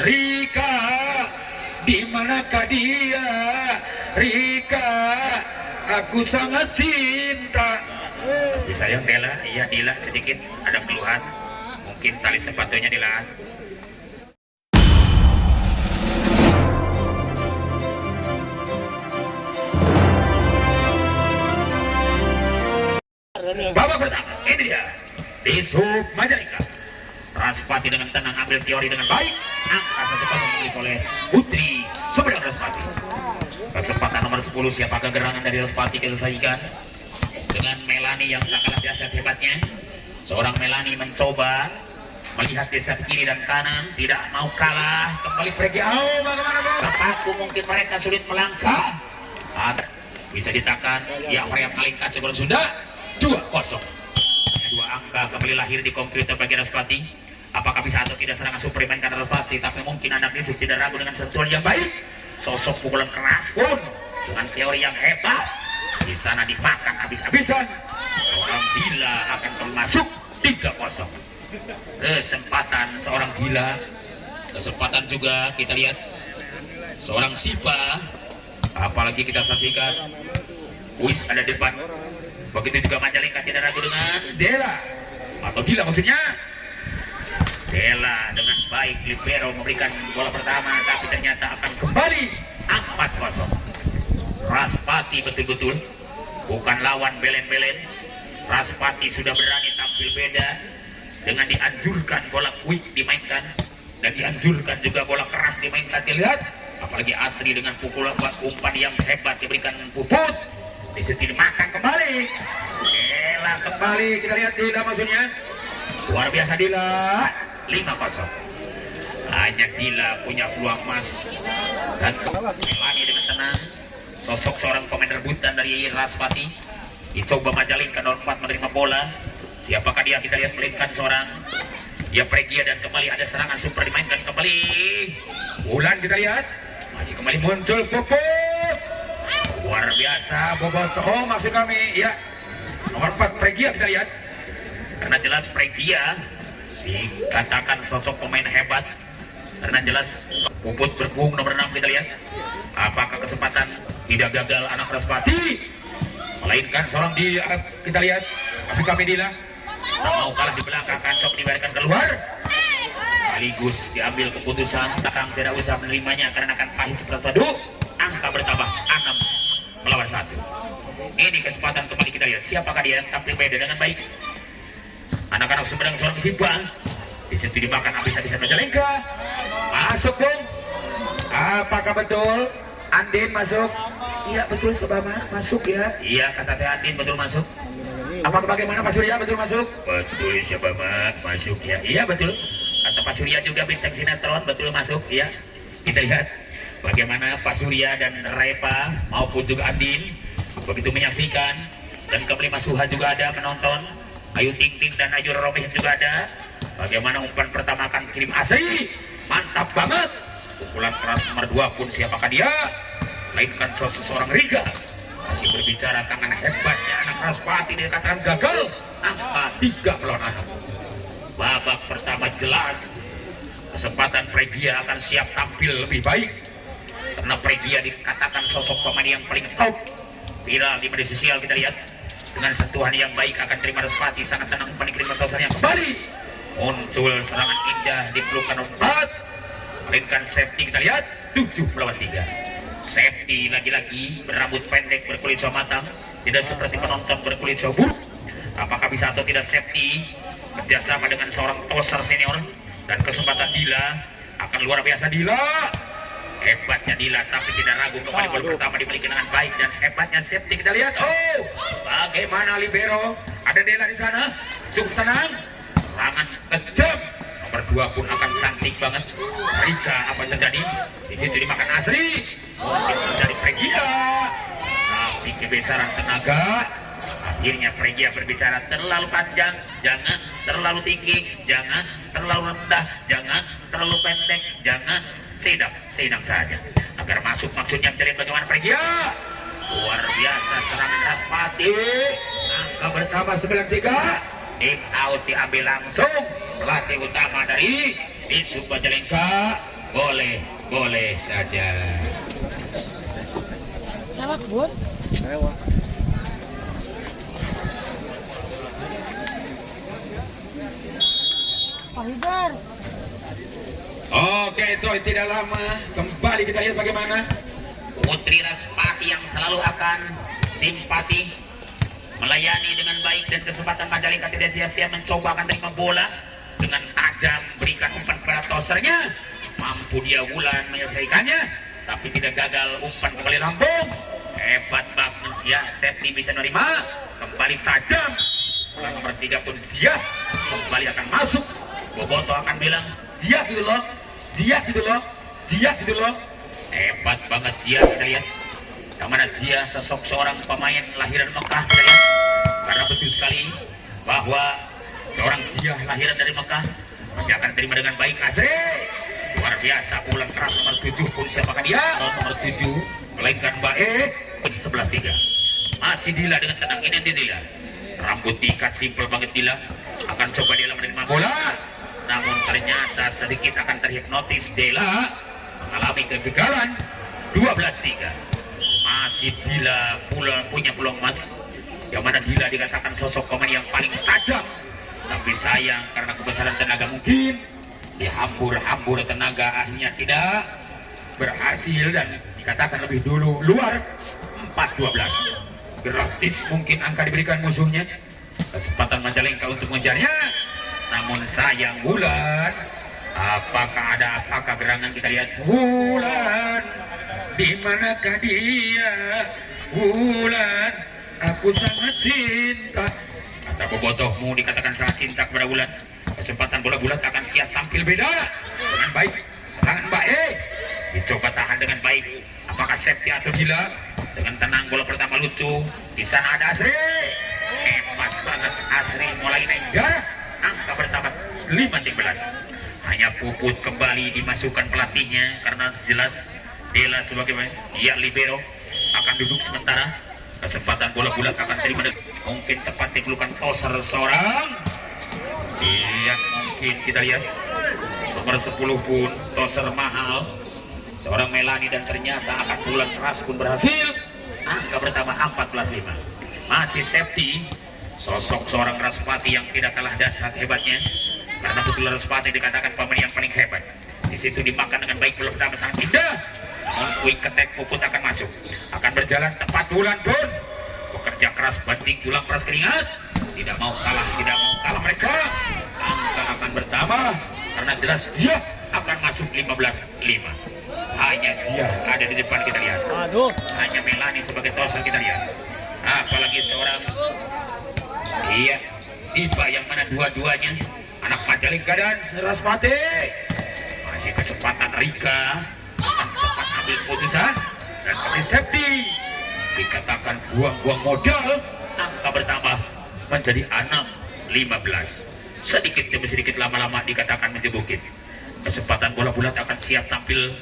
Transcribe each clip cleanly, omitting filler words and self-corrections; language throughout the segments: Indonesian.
Rika, di manakah dia? Rika, aku sangat cinta. Sayang Dela, iya Dila sedikit ada keluhan. Mungkin tali sepatunya Dila. Babak pertama, ini dia di sub Majalengka. Raspati dengan tenang ambil teori dengan baik. Angka 1-0 dimiliki oleh Putri Sumedang Raspati. Kesempatan nomor 10, siapakah gerangan dari Raspati kita sajikan dengan Melani yang tak kalah biasa hebatnya. Seorang Melani mencoba melihat desa kiri dan kanan, tidak mau kalah. Kembali pergi. Oh, bagaimana bro? Terpaku mungkin mereka sulit melangkah. Bisa ditakan. Ya, mereka malingkan sebelum sudah 2-0. Dua angka kembali lahir di komputer bagi Raspati. Apakah bisa atau tidak serangan super dimainkan Raspati? Tapi mungkin anak Yusuf tidak ragu dengan sentuhan yang baik. Sosok pukulan keras pun dengan teori yang hebat. Di sana dimakan habis-habisan. Seorang Dila akan termasuk 3-0. Kesempatan seorang Dila. Kesempatan juga kita lihat seorang Sipa. Apalagi kita saksikan Wis ada depan. Begitu juga Majalengka tidak ragu dengan Dela atau Dila maksudnya. Dela dengan baik libero memberikan bola pertama, tapi ternyata akan kembali 4-0. Raspati betul-betul bukan lawan belen-belen. Raspati sudah berani tampil beda dengan dianjurkan bola quick dimainkan dan dianjurkan juga bola keras dimainkan. Dilihat apalagi Asri dengan pukulan umpan yang hebat diberikan Puput. Di situ dimakan kembali. Dela kembali, kita lihat Dila maksudnya. Luar biasa Dila. 5-0. Hanya Dila punya peluang emas. Dan Melani dengan tenang. Sosok seorang pemain rebutan dari Raspati. Dicoba Majalengka nomor 4 menerima bola. Siapakah dia? Kita lihat melingkan seorang ya Pregia dan kembali ada serangan super dimainkan kembali. Bulan kita lihat. Masih kembali muncul Puput. Luar biasa bobot. Oh maksud kami ya nomor 4 Pregia kita lihat. Karena jelas Pregia dikatakan sosok pemain hebat. Karena jelas Puput berpung nomor 6 kita lihat. Apakah kesempatan tidak gagal anak Raspati? Melainkan seorang di kita lihat masuk kami Dila. Tak mau kalah di belakang, Kancok dibiarkan keluar. Sekaligus diambil keputusan Takang tidak usah menerimanya karena akan pahit seperti padu. Angka bertambah 6 melawan 1. Ini kesempatan kembali kita lihat siapakah dia yang tampil beda dengan baik. Anak-anak Sumedang seorang Sipa. Di situ dimakan habis-habisan Majalengka. Masuk Bung. Apakah betul Andin masuk? Iya betul Sobama masuk ya. Iya kata Teh Andin betul masuk. Apakah bagaimana Pak Surya betul masuk? Betul Sobama masuk ya. Iya betul. Kata Pak Surya juga bintang sinetron betul masuk ya. Kita lihat bagaimana Pak Surya dan Repa maupun juga Andin begitu menyaksikan. Dan kembali Mas Suha juga ada menonton. Ayu Ting Ting dan Ayu Romeh juga ada. Bagaimana umpan pertama akan kirim Asri. Mantap banget. Pukulan keras nomor 2 pun siapakah dia? Lainkan seorang Riga. Masih berbicara tangan hebatnya anak Raspati dikatakan gagal. Angka 3 melawan 6. Babak pertama jelas kesempatan Pregia akan siap tampil lebih baik. Karena Pregia dikatakan sosok pemain yang paling top. Viral di media sosial kita lihat. Dengan sentuhan yang baik akan terima Raspati. Sangat tenang umpan dikirim yang kembali. Muncul serangan indah di pelukan nomor 4. Melainkan safety kita lihat 7 melawan 3. Safety lagi-lagi berambut pendek berkulit hijau matang, tidak seperti penonton berkulit hijau buruk. Apakah bisa atau tidak safety kerjasama dengan seorang toser senior dan kesempatan Dila akan luar biasa Dila. Hebatnya Dila tapi tidak ragu kembali gol pertama dimiliki dengan baik dan hebatnya safety kita lihat. Oh bagaimana libero ada Dela di sana cukup tenang. Serangan kejam. Nomor 2 pun akan cantik banget. Rika apa yang terjadi? Di situ dimakan Asri. Mungkin terjadi Pregia. Tapi kebesaran tenaga. Akhirnya Pregia berbicara terlalu panjang, jangan terlalu tinggi, jangan terlalu rendah, jangan terlalu pendek, jangan sedang saja. Agar masuk maksudnya mencari bagaimana Pregia. Luar biasa serangan Raspati. Angka bertambah 93. Take out diambil langsung pelatih utama dari di Majalengka boleh saja. Lewat bun. Lewat. Pak Hidar. Oke, coy, tidak lama. Kembali kita lihat bagaimana Putri Raspati yang selalu akan simpati, melayani dengan baik, dan kesempatan Majalengka tidak sia-sia mencoba akan terima bola dengan tajam, berikan umpan pada tosernya. Mampu dia Wulan menyelesaikannya, tapi tidak gagal, umpan kembali lambung. Hebat banget ya, Septi bisa menerima, kembali tajam. Bola nomor 3 pun siap, kembali akan masuk. Boboto akan bilang, dia gitu loh. Hebat banget Zia, kita lihat. Yang mana Zia sosok seorang pemain lahiran Mekah, kita lihat. Karena betul sekali bahwa seorang Zia lahiran dari Mekah masih akan terima dengan baik. Asri luar biasa, pukulan keras nomor 7 pun siapakah dia? Nomor 7 melainkan Mbak 11-3. Masih Dila dengan tenang, ini Dila. Rambut diikat, simpel banget Dila. Akan coba Dila menerima bola, namun ternyata sedikit akan terhipnotis. Dela mengalami kegagalan. 12-3. Masih Dila punya peluang emas, yang mana Dila dikatakan sosok pemain yang paling tajam, tapi sayang karena kebesaran tenaga mungkin dihambur tenaga, akhirnya tidak berhasil dan dikatakan lebih dulu luar. 4-12. Drastis mungkin angka diberikan musuhnya, kesempatan Majalengka untuk mengejarnya, namun sayang Wulan. Apakah gerangan, kita lihat. Wulan, di manakah dia? Wulan, aku sangat cinta. Kata bobotohmu dikatakan sangat cinta kepada Wulan. Kesempatan bola Wulan akan siap tampil beda dengan baik. Serangan Mbak dicoba tahan dengan baik. Apakah Septi atau Dila? Dengan tenang, bola pertama lucu. Di sana ada Asri. Hebat banget Asri, mulai naik darah. Angka bertambah 15. Hanya Puput kembali dimasukkan pelatihnya karena jelas Dela sebagai dia libero akan duduk sementara. Kesempatan bola bulat akan terima, mungkin tepat dikeluarkan toser seorang. Lihat, mungkin kita lihat nomor 10 pun toser mahal seorang Melani, dan ternyata akan pukulan keras pun berhasil. Angka bertambah 14-5. Masih Septi, sosok seorang Raspati yang tidak kalah dahsyat hebatnya, karena betul Raspati dikatakan pemain yang paling hebat. Di situ dimakan dengan baik, bola pertama sangat indah. Quick ketek Puput akan masuk, akan berjalan tepat. Wulan pun bekerja keras, banting tulang peras keringat, tidak mau kalah mereka. Angka akan bertambah karena jelas dia akan masuk 15-5. Hanya dia ada di depan, kita lihat. Hanya Melani sebagai toser, kita lihat. Apalagi seorang Siva, yang mana dua-duanya anak Majalengka dan Raspati. Masih kesempatan Rika akan cepat ambil keputusan, dan kembali Septi dikatakan buang-buang modal. Angka bertambah menjadi 6-15. Sedikit demi sedikit, lama-lama dikatakan menjebukin. Kesempatan bola bulat akan siap tampil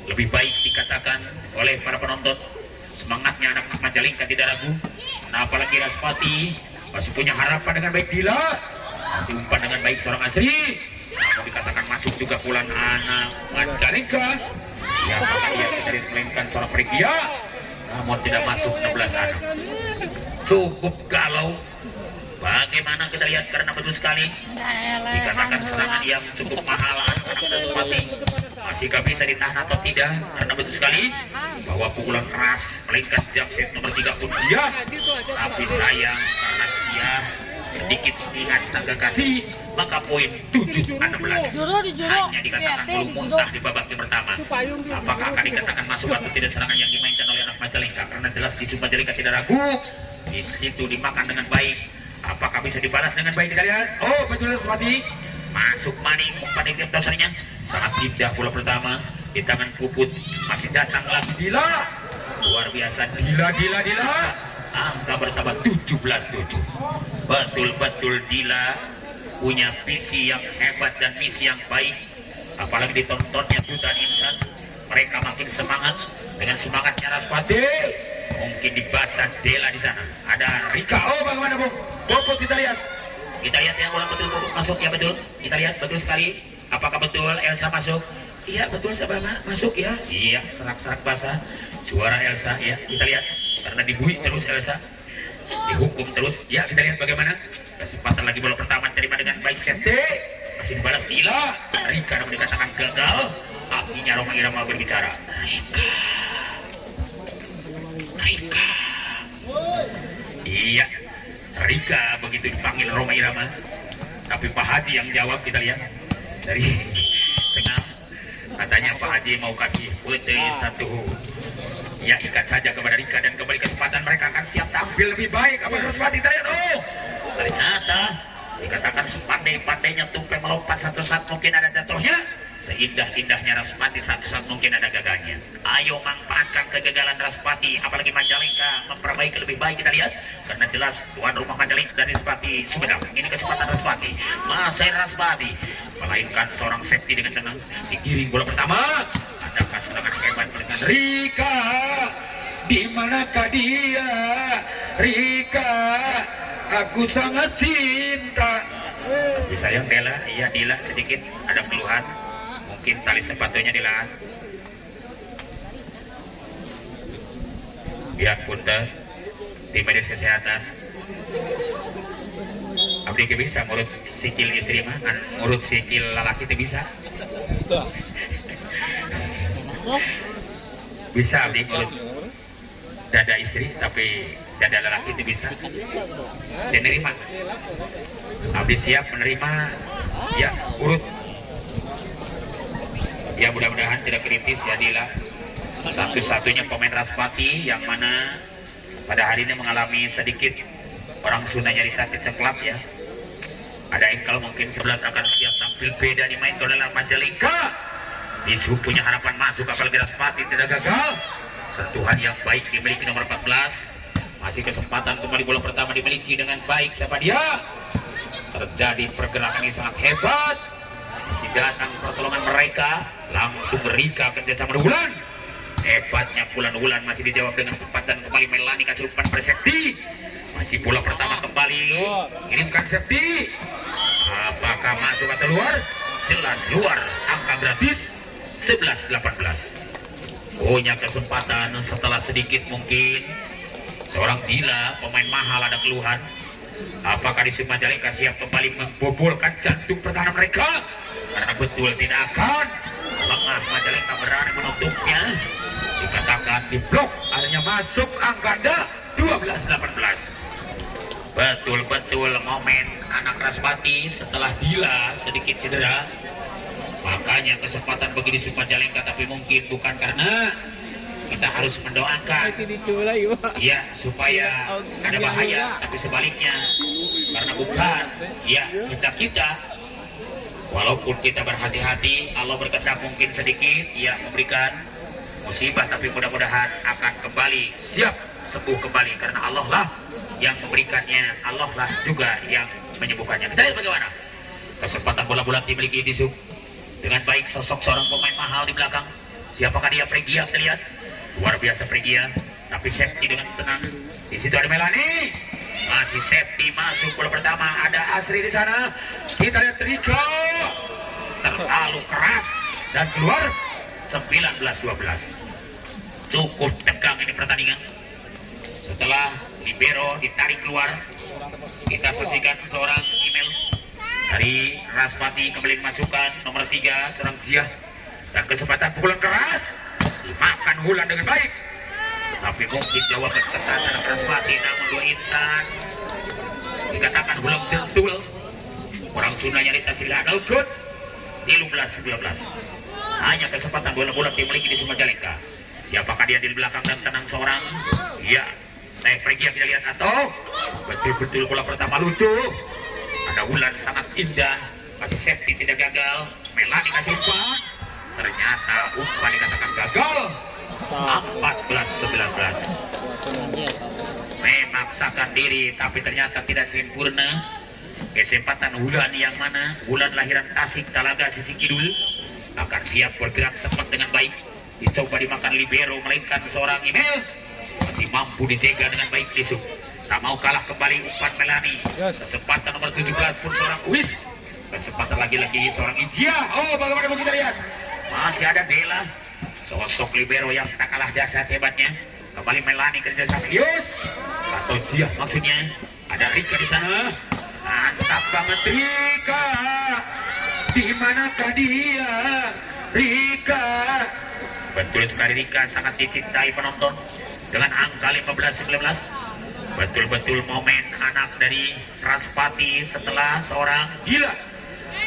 lebih baik, dikatakan oleh para penonton. Semangatnya anak Majalengka tidak ragu. Nah, apalagi Raspati masih punya harapan dengan baik. Dila masih umpan dengan baik seorang Asri, namun dikatakan masuk juga pukulan anak Majalengka. Ya, maka dia tidak melainkan seorang Pregia, namun tidak masuk 16-6. Cukup galau. Bagaimana kita lihat, karena betul sekali dikatakan serangan yang cukup mahal anak Raspati masih gak bisa ditahan atau tidak, karena betul sekali bahwa pukulan keras melainkan Japset nomor 3 pun dia, tapi sayang karena dia sedikit lihat sangga kasih, maka poin 7-16. Hanya dikatakan belum muntah di babak yang pertama. Apakah akan dikatakan masuk atau tidak serangan yang dimainkan oleh anak Majalengka? Karena jelas di Majalengka tidak ragu, di situ dimakan dengan baik. Apakah bisa dibalas dengan baik, kita lihat. Oh, betul Raspati masuk maning, umpan di tosernya sangat indah. Bola pertama di tangan Puput, masih datang lagi Dila. Luar biasa Dila. Angka bertambah 17-7. Betul-betul Dila punya visi yang hebat dan misi yang baik. Apalagi ditontonnya jutaan insan, mereka makin semangat dengan semangatnya Raspati. Mungkin dibaca Dela di sana. Ada Rika. Oh, bagaimana Bung? Puput, kita lihat yang bola betul Puput masuk, ya betul. Kita lihat betul sekali. Apakah betul Elsa masuk? Iya betul Sabama, masuk ya. Iya, serak-serak basah. Suara Elsa ya, kita lihat. Karena dibui terus Elsa. Dihukum terus. Ya, kita lihat bagaimana. Kesempatan lagi bola pertama terima dengan baik Sente. Masih dibalas Dila. Rika namun dikatakan gagal. Akhirnya Roma Irama berbicara. Rika. Iya. Rika begitu dipanggil Roma Irama. Tapi Pak Haji yang jawab, kita lihat. Dari tengah. Katanya Pak Haji mau kasih putih satu. Ya, ikat saja kepada Rika dan kembali kesempatan mereka akan siap tampil lebih baik. Apa harus mati terlihat? Oh, ternyata dikatakan sepandai-pandainya Tumpeng melompat satu saat mungkin ada jatuhnya, seindah-indahnya Raspati satu saat mungkin ada gagalnya. Ayo manfaatkan kegagalan Raspati, apalagi Majalengka memperbaiki lebih baik. Kita lihat karena jelas tuan rumah Majalengka dan Raspati Sumedang. Ini kesempatan Raspati, masih Raspati melainkan seorang safety dengan tenang digiring bola pertama. Adakah serangan hebat dengan Rika? Di manakah dia? Rika, aku sangat cinta. Tapi sayang Dela, iya Dila sedikit ada keluhan. Mungkin tali sepatunya dilahan. Ya punten di medis kesehatan. Abdi ke bisa ngurut sikil istri mah, kan ngurut sikil lalaki itu bisa. Bisa abdi ngurut dada istri, tapi dada lelaki itu bisa. Dia nerima. Abdi siap menerima. Ya urut. Ya mudah-mudahan tidak kritis ya Dila. Satu-satunya pemain Raspati yang mana pada hari ini mengalami sedikit orang Sunda nyarita keceklap ya. Ada engkel mungkin sebelah akan siap tampil beda di main oleh Majalengka. Disu punya harapan masuk apalagi Raspati tidak gagal. Sentuhan yang baik dimiliki nomor 14. Masih kesempatan kembali bola pertama dimiliki dengan baik. Siapa dia? Terjadi pergerakan yang sangat hebat. Masih datang pertolongan mereka. Langsung Rika kerjasama Wulan. Hebatnya Wulan masih dijawab dengan cepat dan kembali Melani kasih umpan bersafety. Masih bola pertama kembali. Kirimkan safety. Apakah masuk atau luar? Jelas luar. Angka gratis 11-18. Punya kesempatan setelah sedikit mungkin seorang Dila pemain mahal ada keluhan. Apakah di Majalengka siap kembali membobolkan jantung pertahanan mereka? Karena betul tidak akan. Lengah Majalengka berani menutupnya. Dikatakan di blok, akhirnya masuk angka 12-18. Betul-betul momen anak Raspati setelah Dila sedikit cedera. Makanya kesempatan bagi di Majalengka, tapi mungkin bukan karena kita harus mendoakan ya supaya ada bahaya, tapi sebaliknya karena bukan ya kita walaupun kita berhati-hati, Allah berkehendak mungkin sedikit ya memberikan musibah, tapi mudah-mudahan akan kembali siap sembuh kembali karena Allah lah yang memberikannya, Allah lah juga yang menyembuhkannya. Kita lihat bagaimana kesempatan bola-bola dimiliki di dengan baik sosok seorang pemain mahal di belakang. Siapakah dia? Pregia, kita lihat. Luar biasa Pregia, tapi safety dengan tenang. Di situ ada Melani. Masih safety masuk bola pertama. Ada Asri di sana. Kita lihat Rika. Terlalu keras dan keluar 19-12. Cukup tegang ini pertandingan. Setelah libero ditarik keluar, kita saksikan seorang email dari Raspati kembali dimasukkan nomor 3 seorang Zia dan kesempatan pukulan keras dimakan Wulan dengan baik, tapi mungkin jawaban ketat dari Raspati namun dua insan dikatakan Wulan jentul orang Sunda nyarita sila good 13-19. Hanya kesempatan bola-bola dimiliki di Majalengka. Siapakah dia di belakang dan tenang seorang ya naik pergi yang kita lihat atau betul-betul bola pertama lucu. Ada Wulan sangat indah, kasih safety tidak gagal. Melani kasih umpan, ternyata umpan dikatakan gagal. 14-19. Memaksakan diri tapi ternyata tidak sempurna. Kesempatan Wulan yang mana Wulan lahiran Tasik Talaga sisi kidul akan siap bergerak cepat dengan baik. Dicoba dimakan libero melainkan seorang email masih mampu dijaga dengan baik Lisuk. Tak mau kalah kembali umpan Melani. Kesempatan nomor 17 pun seorang Uis. Kesempatan lagi-lagi seorang Ijia. Oh bagaimana kita lihat. Masih ada Dela, sosok libero yang tak kalah dahsyat hebatnya. Kembali Melani kerja sama Yus atau Dia maksudnya. Ada Rika di sana. Mantap banget Rika. Di manakah dia? Rika. Betul sekali Rika sangat dicintai penonton dengan angka 15-19. Betul-betul momen anak dari Raspati setelah seorang gila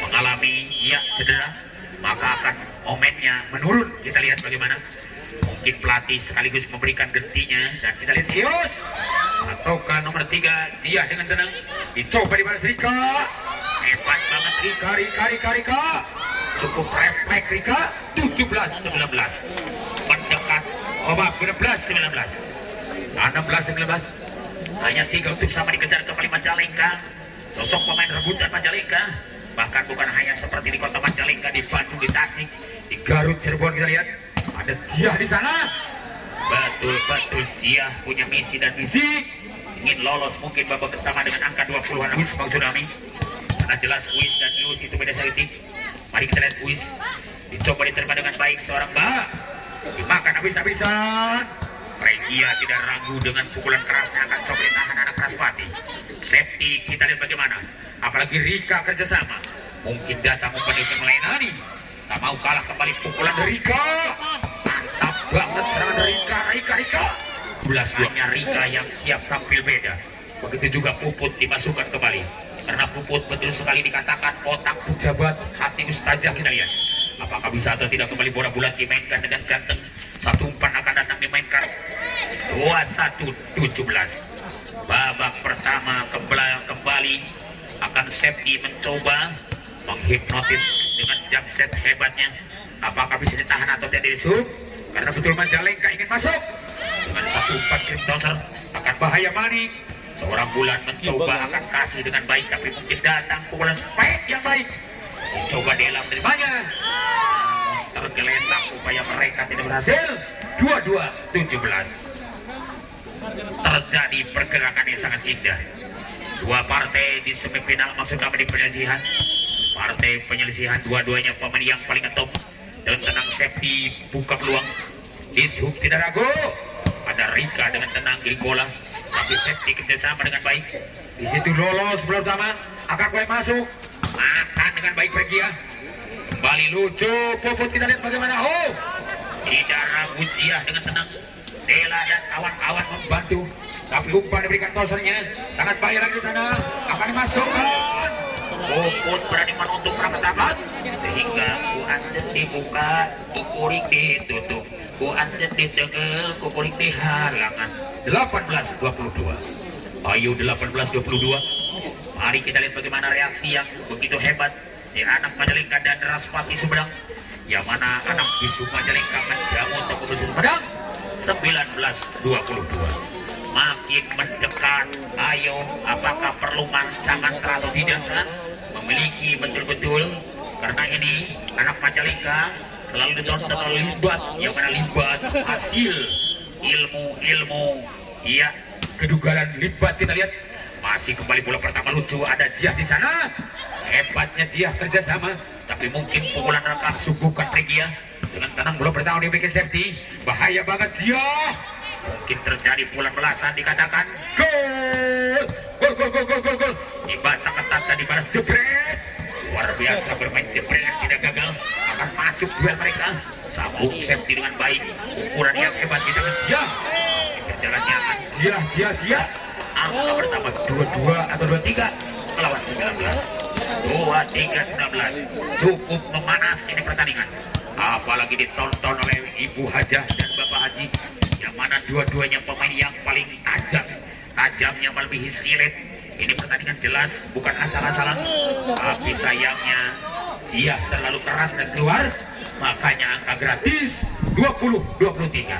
mengalami cedera, maka akan momennya menurun. Kita lihat bagaimana. Mungkin pelatih sekaligus memberikan gentinya dan kita lihat Yus ataukah nomor 3 dia dengan tenang dicoba di balas Rika. Hebat banget Rika. Cukup refleks Rika. 17-19 mendekat 16-19 hanya 3 untuk sama dikejar kembali Majalengka. Sosok pemain rebutan Majalengka, bahkan bukan hanya seperti di kota Majalengka, di Bandung, di Tasik, di Garut, Cirebon. Kita lihat ada Jiah di sana. Betul-betul Jiah punya misi dan visi ingin lolos mungkin babak pertama dengan angka 20-an Wis Bang Tsunami. Karena jelas Wis dan Yus itu beda politik. Mari kita lihat Wis dicoba diterima dengan baik seorang Mbak, dimakan habis-habisan. Regia tidak ragu dengan pukulan kerasnya akan coba ditahan anak Raspati. Safety kita lihat bagaimana. Apalagi Rika kerjasama. Mungkin datang mempenuhi melayani. Tak mau kalah kembali pukulan dari Rika. Mantap banget serangan dari Rika. 12-2-nya Rika yang siap tampil beda. Begitu juga Puput dimasukkan kembali. Karena Puput betul sekali dikatakan otak pejabat hati ustazah. Kita lihat apakah bisa atau tidak kembali bola bulat dimainkan dengan ganteng. Satu umpan akan datang dimainkan. 21-17. Babak pertama kembali akan Septi mencoba menghipnotis dengan jump set hebatnya. Apakah bisa ditahan atau tidak disub? Karena betul Majalengka ingin masuk dengan satu umpan grip toser akan bahaya Manik. Seorang Bulan mencoba akan kasih dengan baik, tapi mungkin datang pukulan spike yang baik. Dicoba Dela menerimanya. Tergeletak upaya mereka tidak berhasil. 22-17. Terjadi pergerakan yang sangat indah. Dua partai di semifinal, maksud kami di penyelisihan. Partai penyelisihan dua-duanya pemain yang paling top. Dalam tenang Safety buka peluang. Dishub tidak ragu. Ada Rika dengan tenang giring bola. Tapi Safety kerjasama dengan baik. Di situ lolos bola utama. Akan boleh masuk. Makan dengan baik Regia. Kembali lucu. Puput kita lihat bagaimana. Oh, tidak ragu Jiah dengan tenang. Dela dan kawan-kawan membantu. Tapi umpan diberikan tosernya. Sangat bahaya lagi di sana. Akan dimasukkan. Puput berani menutup pertama. Sehingga ku anjen dibuka, kukurik ditutup. Ku anjen ditegel, kukurik di halangan. 18-22. Ayo 18-22. Mari kita lihat bagaimana reaksi yang begitu hebat di anak Majalengka dan Raspati Sumedang. Yang mana anak bisu Majalengka menjamu untuk Sumedang. 19-22. Makin mendekat. Ayo, apakah perlu mancangan atau tidak? Memiliki betul-betul, karena ini anak Majalengka selalu ditonton oleh Libat, yang mana Libat hasil ilmu kedugaran Libat. Kita lihat masih kembali bola pertama lucu. Ada Jiah di sana. Hebatnya Jiah kerjasama, tapi mungkin pukulan rekam suguhkan Regia. Dengan tenang bola pertama dibikin Safety. Bahaya banget Jiah. Mungkin terjadi pukulan belasan dikatakan gol. Dibaca ketat tadi balas jebret. Luar biasa bermain jebret tidak gagal. Akan masuk duel mereka. Sambung Safety dengan baik. Ukuran yang hebat di tangan Jiah. Berjalannya akan Jiah. Angka pertama 22 atau 23 melawan 19. 23-19. Cukup memanas ini pertandingan. Apalagi ditonton oleh Ibu Hajah dan Bapak Haji, yang mana dua-duanya pemain yang paling tajamnya melebihi silet. Ini pertandingan jelas bukan asal-asalan, tapi sayangnya dia terlalu keras dan keluar, makanya angka gratis 20-23.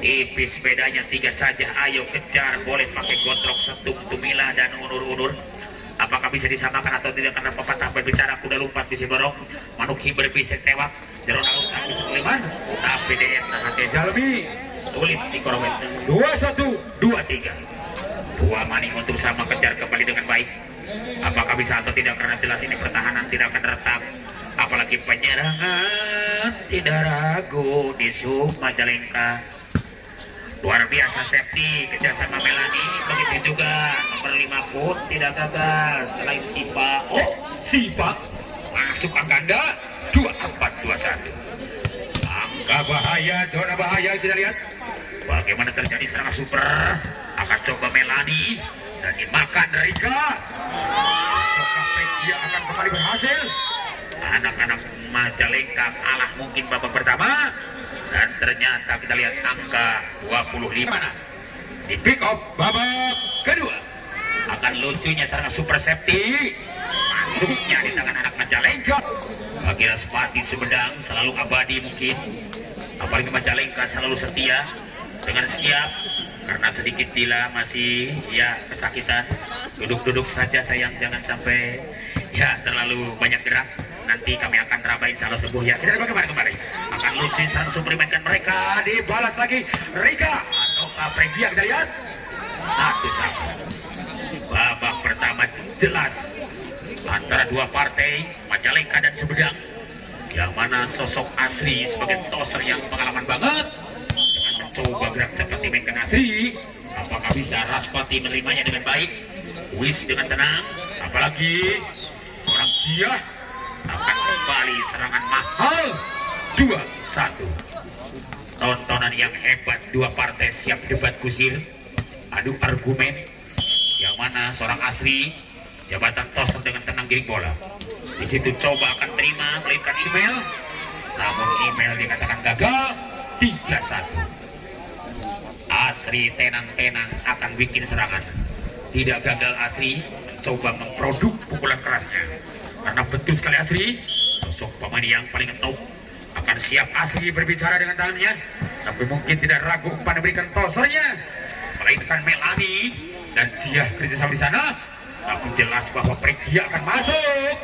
Tipis bedanya 3 saja. Ayo kejar, boleh pakai gondrong setung tumila dan unur-unur. Apakah bisa disamakan atau tidak? Karena pepatah berbicara kuda lumpat bisa borong, manuki berbisik tewak, jeron alun tak bisa keliman, tapi DM nah hati jalmi sulit dikorowet. 21-23. Dua maning untuk sama kejar kembali dengan baik. Apakah bisa atau tidak? Karena jelas ini pertahanan tidak akan retak. Apalagi penyerangan tidak ragu di Sub Majalengka. Luar biasa safety kerjasama Melani. Begitu juga nomor 5 pun tidak gagal. Selain Sipa, Sipa masuk angka ganda 24-21. Angka bahaya, zona bahaya kita lihat. Bagaimana terjadi serangan super. Akan coba Melani dan dimakan Rika. Apakah dia akan kembali berhasil? Anak-anak Majalengka kalah mungkin babak pertama. Dan ternyata kita lihat angka 25 mana di pick up babak kedua. Akan lucunya serangan super safety masuknya di tangan anak Majalengka. Bagi Raspati Sumedang selalu abadi mungkin, apalagi Majalengka selalu setia dengan siap. Karena sedikit bila masih ya kesakitan, duduk-duduk saja sayang, jangan sampai ya terlalu banyak gerak. Nanti kami akan terabain salah sembuh ya. Kita kembali akan lucu sang suplemenkan mereka, dibalas lagi Rika atau Pregia. Kita lihat 1-1. Babak pertama jelas antara dua partai Majalengka dan Sumedang, yang mana sosok Asri sebagai toser yang pengalaman banget dengan mencoba gerak cepat dimainkan Asri. Apakah bisa Raspati menerimanya dengan baik? Wis dengan tenang, apalagi orang Jiah akan kembali serangan mahal 2-1. Tontonan yang hebat, dua partai siap debat kusir, adu argumen, yang mana seorang Asri jabatan toser dengan tenang giring bola. Di situ coba akan terima melahirkan email, namun email dikatakan gagal 3-1. Asri tenang-tenang akan bikin serangan. Tidak gagal Asri mencoba memproduk pukulan kerasnya. Karena betul sekali Asri, sosok pemain yang paling top. Akan siap Asri berbicara dengan tangannya, tapi mungkin tidak ragu pada memberikan tosernya. Melainkan Melani dan Jiah kerjasama di sana. Tapi jelas bahwa Pregia akan masuk.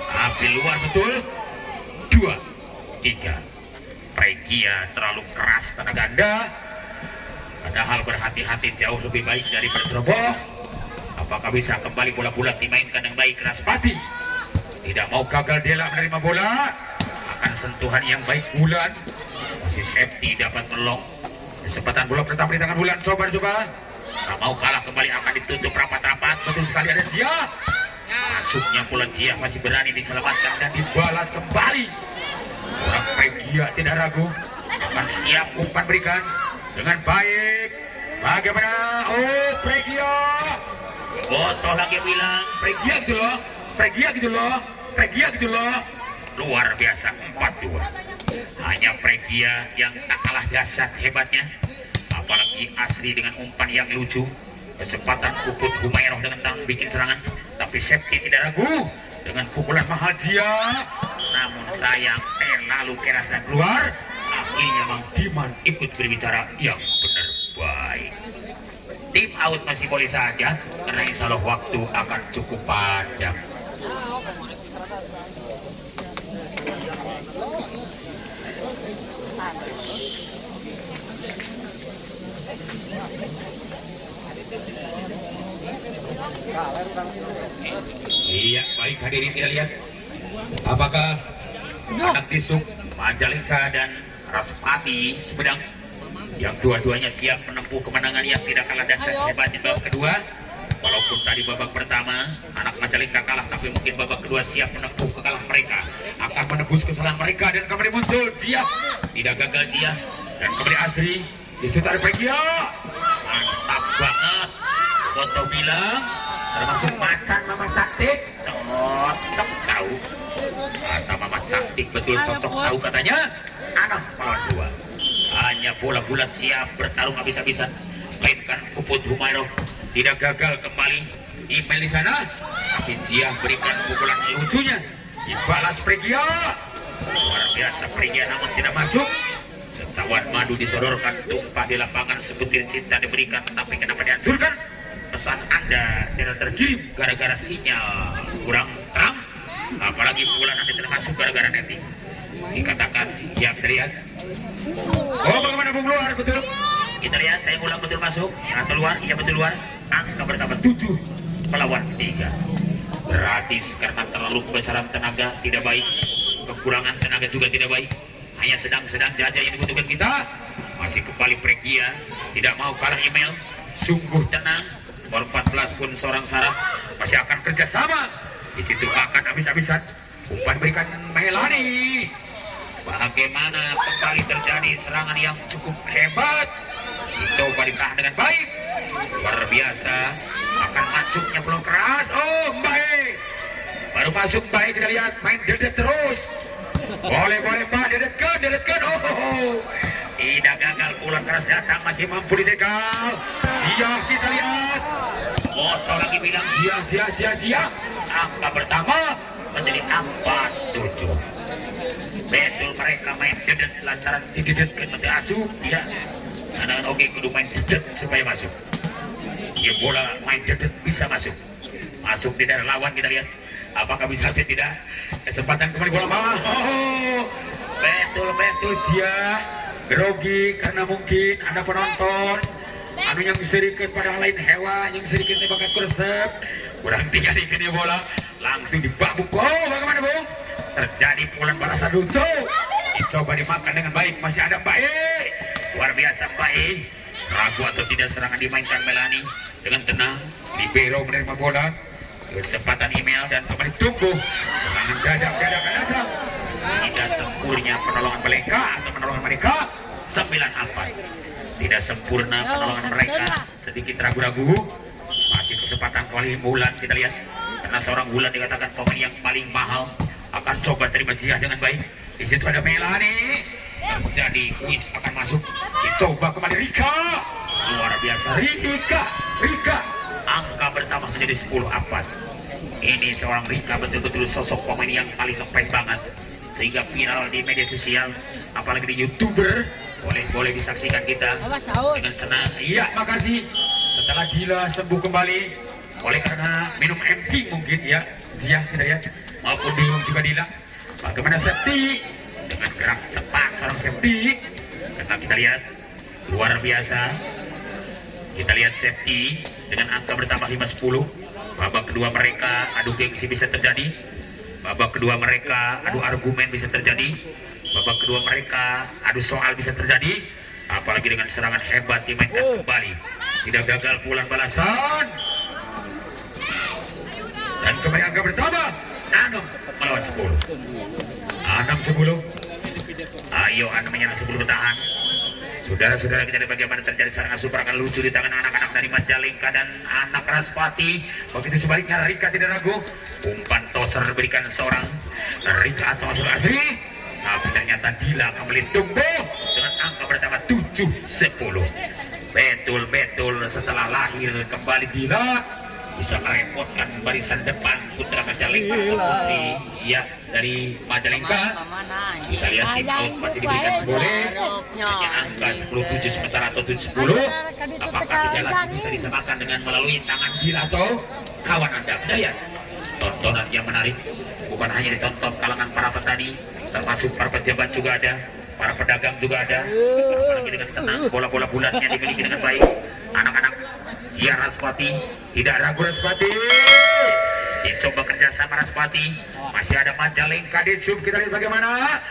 Tapi luar betul 2-3. Pregia terlalu keras tenaga ganda. Padahal berhati-hati jauh lebih baik dari berceroboh. Apakah bisa kembali bola bulat dimainkan yang baik Raspati? Tidak mau gagal Dela menerima bola. Akan sentuhan yang baik Bulan. Masih safety dapat melong. Kesempatan bola pertama di tangan Bulan. Coba. Tak mau kalah kembali, akan ditutup rapat-rapat. Betul sekali ada Jiah. Masuknya bola Jiah masih berani diselamatkan dan dibalas kembali. Orang Pregia tidak ragu. Akan siap umpan berikan dengan baik. Bagaimana? Pregia. Botol lagi bilang Pregia gitu loh. Pregia gitu loh. Luar biasa 4-2. Hanya Pregia yang tak kalah dahsyat hebatnya. Apalagi Asri dengan umpan yang lucu. Kesempatan Puput Humayroh dengan tangan bikin serangan. Tapi safety tidak ragu dengan pukulan mahal dia. Namun sayang terlalu keras dan keluar. Akhirnya Mang Diman ikut berbicara yang benar baik. Tim out masih boleh saja, karena insya Allah waktu akan cukup panjang. Iya, baik hadirin, kita lihat apakah anak Tisuk Majalengka dan Raspati Sumedang yang dua-duanya siap menempuh kemenangan yang tidak kalah dahsyat hebat di babak kedua. Walaupun tadi babak pertama anak Majalengka kalah, tapi mungkin babak kedua siap menempuh kekalahan mereka, akan menebus kesalahan mereka. Dan kembali muncul Jiah, tidak gagal Jiah, dan kembali Asri di sekitar Pregia. Mantap banget, foto bilang termasuk macan Mama Cantik, cocok tahu kata Mama Cantik, betul cocok tahu katanya. Anak melawan dua, hanya bola bulat siap bertarung habis-habisan. Mainkan Puput Humayroh tidak gagal kembali email di sana, tapi Jiah berikan pukulan lucunya, dibalas Pregia. Luar biasa Pregia, namun tidak masuk. Cawan madu disodorkan, tumpah di lapangan, sebutir cinta diberikan, tapi kenapa dihancurkan? Pesan Anda tidak terkirim gara-gara sinyal kurang terang, apalagi pukulan Anda tidak masuk gara-gara netting. Dikatakan yang terlihat. Bagaimana Bung luar betul? Kita lihat, saya ulang betul masuk atau luar? Iya betul luar. Angka bertambah 7 melawan 3. Gratis karena terlalu kebesaran tenaga tidak baik. kekurangan tenaga juga tidak baik. Hanya sedang-sedang saja yang dibutuhkan kita. Masih kembali Pregia, tidak mau kalah email, sungguh tenang. Skor 14 pun seorang Sarah masih akan kerjasama. Di situ akan habis-habisan. Umpan berikan Melani. Bagaimana kembali terjadi serangan yang cukup hebat. Dicoba ditahan dengan baik. Luar biasa. Akan masuknya belum keras. Oh, baik. Baru masuk baik, kita lihat main dedet terus. Boleh Mbak, dedetkan. Oh. Tidak gagal, pulang keras datang, masih mampu dijegal. Dia kita lihat. Moto lagi bilang dia. Angka pertama menjadi 47. Betul mereka main dedet lantaran didedetkan mati asuh. Ya, anak oke kudu main dedet supaya masuk. Ya bola main dedet bisa masuk. Masuk di daerah lawan, kita lihat. Apakah bisa atau tidak? Kesempatan kembali bola bawah. Oh, betul dia grogi karena mungkin ada penonton anu yang sedikit pada lain hewan yang sedikit bakat kursep kurang tinggal di bola langsung dibabuk. Oh, bagaimana Bung? Terjadi pukulan balasan lucu. Dicoba dimakan dengan baik, masih ada baik. Luar biasa baik. Ragu atau tidak serangan dimainkan Melani dengan tenang. Libero menerima bola. Kesempatan email dan kembali tumbuh serangan dadak. Tidak sempurna penolongan mereka atau penolongan mereka 9-4. Tidak sempurna penolongan mereka, sedikit ragu-ragu. Masih kesempatan kembali Bulan, kita lihat karena seorang Bulan dikatakan pemain yang paling mahal. Akan coba terima jihad dengan baik. Di situ ada Melani. Terjadi kuis akan masuk. Dicoba kembali Rika. Luar biasa Rika. Angka pertama menjadi 10-4. Ini seorang Rika betul-betul sosok pemain yang paling keren banget. Sehingga viral di media sosial, apalagi di YouTuber. Boleh disaksikan kita dengan senang. Iya, makasih. Setelah Dila sembuh kembali, oleh karena minum MT mungkin ya, dia kita lihat. Maupun bingung juga Dila. Bagaimana Septi dengan gerak cepat seorang Septi. Karena kita lihat luar biasa. Kita lihat Septi dengan angka bertambah 5-10. Babak kedua mereka adu gengsi bisa terjadi. Babak kedua mereka adu argumen bisa terjadi. Babak kedua mereka adu soal bisa terjadi. Apalagi dengan serangan hebat dimainkan kembali. Tidak gagal pulang balasan. Dan kembali angka bertambah 6 melawan 10. 6-10. Ayo Anu menyerang 10 bertahan. Saudara-saudara, kita lihat bagaimana terjadi serangan super akan lucu di tangan anak-anak dari Majalengka dan anak Raspati. Begitu sebaliknya Rika tidak ragu. Umpan toser diberikan seorang Rika atau masuk asli. Tapi ternyata Dila kembali tumbuh dengan angka pertama 7-10. Betul setelah lahir kembali Dila bisa merepotkan barisan depan putra Majalengka Putri ya dari Majalengka. Kita lihat tim out masih diberikan boleh hanya angka 10-7 sementara atau 7-10. Apakah kejalanan bisa disamakan dengan melalui tangan Dila atau kawan Anda? Kita lihat tontonan yang menarik, bukan hanya ditonton kalangan para petani, termasuk para pejabat juga ada, para pedagang juga ada. Apalagi dengan tenang bola-bola bulatnya dimiliki dengan baik. Anak-anak ya Raspati, tidak ragu Raspati. Dicoba kerjasama Raspati. Masih ada Majalengka di sub, kita lihat bagaimana.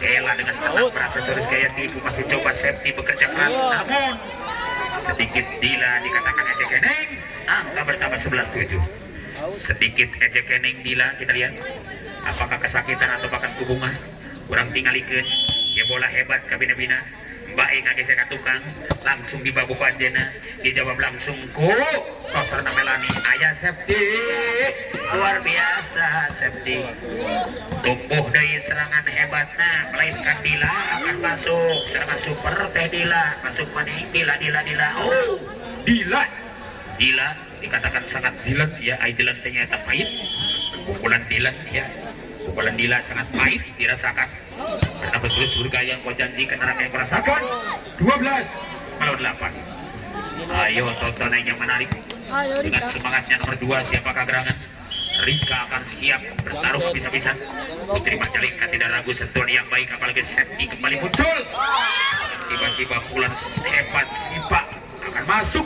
Ella dengan tenang Profesor Gaya tipu masih coba safety bekerja keras. Namun sedikit Dila dikatakan ejek-eneng. Angka bertambah 11-7. Sedikit ejek-eneng Dila, kita lihat. Apakah kesakitan atau bahkan hubungan. Kurang tinggal ikut. Ya bola hebat ke bina-bina. Baik ngagesek tukang langsung dibawa ku Anjena, dijawab langsung ku toser Melani. Ayah Septi luar biasa Septi tumbuh dari serangan hebatnya, melainkan Dila akan masuk serangan super teh Dila masuk maning Dila. Oh Dila dikatakan sangat Dilan ya, Dilan ternyata pahit. Pukulan Dilan ya, pukulan Dila sangat pahit dirasakan. Karena betul surga yang kau janjikan neraka yang merasakan. 12 melawan 8. Ayo tontonan yang menarik. Dengan semangatnya nomor 2 siapakah gerangan. Rika akan siap bertaruh habis-habisan. Putri Majalengka tidak ragu sentuhan yang baik, apalagi Septi kembali muncul. Tiba-tiba pukulan hebat Sipa akan masuk.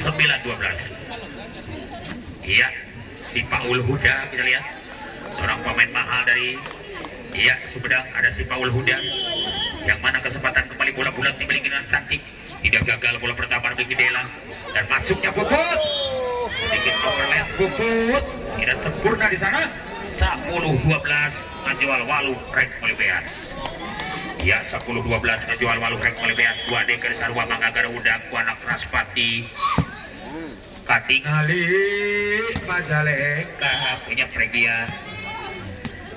9-12. Iya, Sipa Ul Huda kita lihat. Seorang pemain mahal dari Iya, Sumedang ada si Paul Huda yang mana kesempatan kembali bola bulat dimiliki dengan cantik. Tidak gagal bola pertama bagi Dela dan masuknya Puput. Sedikit overlap Puput tidak sempurna di sana. 10-12 ngajual Walu Rek Malibeas. Ya 10-12 ngajual Walu Rek Malibeas. 2 deker sarua mangagara udah ku anak Raspati. Katingali Majalengka punya Pregia.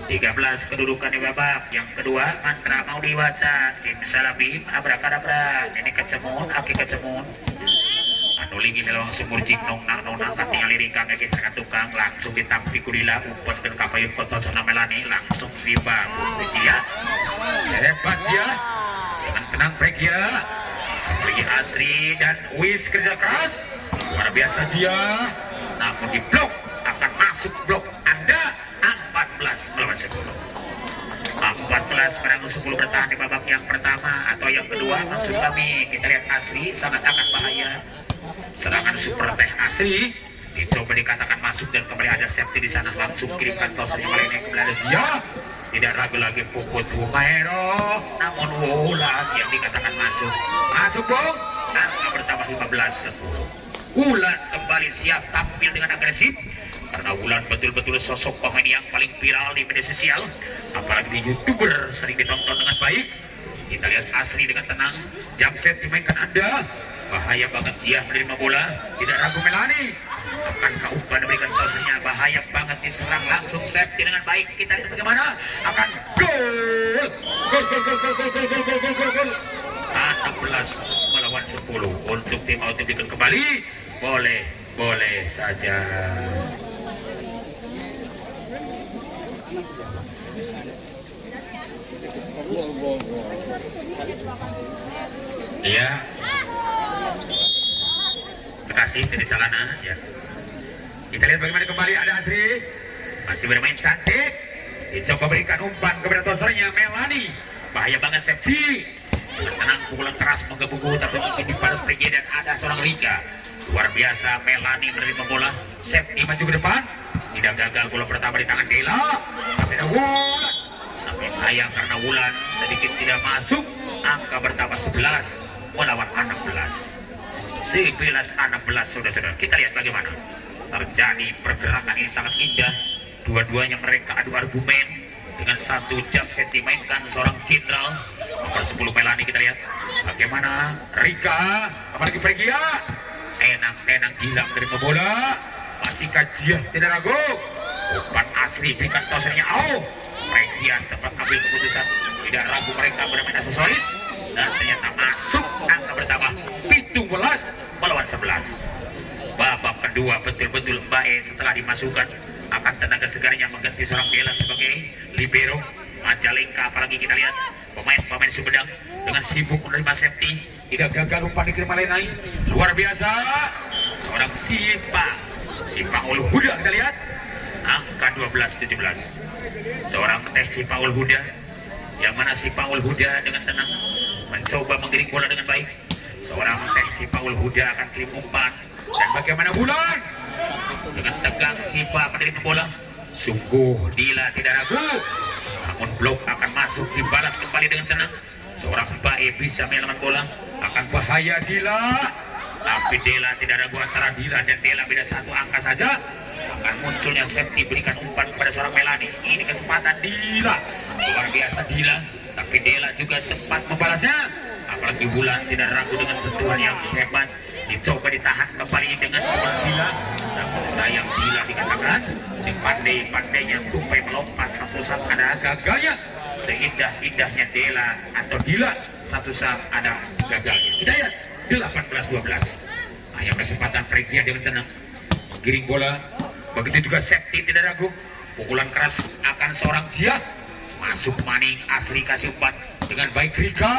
13 kedudukan di babak yang kedua. Mantra mau dibaca simsalabim abrakadabra ini kecemun aki kecemun anu lagi melawang sumur jingnong nang katingali rikang geus tukang langsung ditampi kudila umpet dan kapayun foto sana Melani langsung dibabu dia hebat ya dengan tenang Pregia lagi Asri dan Wis kerja keras luar biasa dia namun di blok akan masuk blok Anda 14 melawan 10 14 perang 10 bertahan di babak yang pertama atau yang kedua maksud kami kita lihat Asri sangat akan bahaya serangan super teh Asri dicoba dikatakan masuk dan kembali ada safety di sana langsung kirimkan tosernya lainnya kembali ada dia tidak ragu lagi Puput Humaero namun Wulan yang dikatakan masuk bong angka bertambah 15-10 Wulan kembali siap tampil dengan agresif karena Wulan betul-betul sosok pemain yang paling viral di media sosial apalagi di YouTuber sering ditonton dengan baik. Kita lihat Asri dengan tenang jump set dimainkan Anda bahaya banget dia menerima bola tidak ragu Melani akan Kaupan memberikan tosernya bahaya banget diserang langsung safety dengan baik kita lihat bagaimana akan gol 16 melawan 10 untuk tim Autumn kembali boleh saja. Iya. Terima kasih dari Calana ya. Kita lihat bagaimana kembali ada Asri masih bermain cantik dicoba berikan umpan kepada tosernya Melani bahaya banget safety dengan tenang pukulan keras menggebu tapi mungkin dibalas Pregia dan ada seorang Liga luar biasa Melani menerima bola safety maju ke depan tidak gagal bola pertama di tangan Dela tapi ada Wulan tapi sayang karena Wulan sedikit tidak masuk angka bertambah 11 melawan 16 saudara-saudara kita lihat bagaimana terjadi pergerakan ini sangat indah dua-duanya mereka adu argumen dengan satu jam set dimainkan seorang jenderal nomor 10 Melani kita lihat bagaimana Rika apalagi Pregia tenang hilang dari bola masih kajian tidak ragu umpan Asri berikan tosernya Pregia cepat ambil keputusan tidak ragu mereka bermain aksesoris dan ternyata masuk angka bertambah 17 melawan 11 babak kedua betul-betul baik setelah dimasukkan akan tenaga segarnya mengganti seorang Dela sebagai libero Majalengka apalagi kita lihat pemain Sumedang dengan sibuk menerima safety tidak gagal umpan dikirim Lenai luar biasa seorang si Paul Huda kita lihat angka 12-17 seorang si Paul Huda yang mana si Paul Huda dengan tenang mencoba menggiring bola dengan baik seorang si Paul Huda akan kirim umpan dan bagaimana Wulan dengan tegang Sipa menerima bola sungguh Dila tidak ragu namun blok akan masuk dibalas kembali dengan tenang seorang Bae bisa menyelamatkan bola akan bahaya Dila tapi Dela tidak ragu antara Dila dan Dela beda satu angka saja akan munculnya safety berikan umpan kepada seorang Melani ini kesempatan Dila luar biasa Dila tapi Dela juga sempat membalasnya apalagi Wulan tidak ragu dengan sentuhan yang hebat dicoba ditahan kembali dengan bola Dila namun sayang Dila dikatakan si pandainya tupai melompat satu saat ada gagalnya seindah-indahnya Dela atau Dila satu saat ada gagalnya kita lihat 18-12 yang kesempatan Pregia dengan tenang menggiring bola begitu juga safety tidak ragu pukulan keras akan seorang Jia masuk Maning Asri kasih umpan dengan baik Rika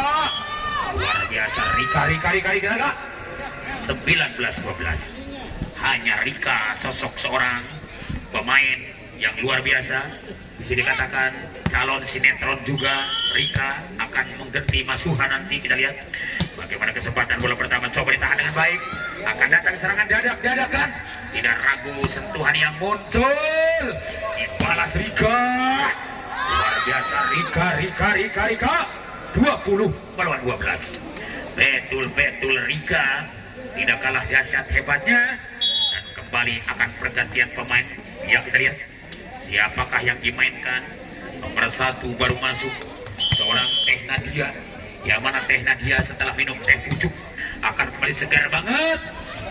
luar biasa Rika 19-12 hanya Rika sosok seorang pemain yang luar biasa bisa dikatakan calon sinetron juga Rika akan mengganti Masuha nanti kita lihat bagaimana kesempatan bola pertama coba ditahan dengan baik akan datang serangan dadakan tidak ragu sentuhan yang muncul dibalas Rika luar luar biasa. Rika 20 melawan 12. Betul-betul Rika tidak kalah dahsyat hebatnya. Dan kembali akan pergantian pemain. Ya, kita lihat siapakah yang dimainkan. Nomor 1 baru masuk seorang Teh Nadia. Yang mana Teh Nadia setelah minum teh pucuk akan kembali segar banget.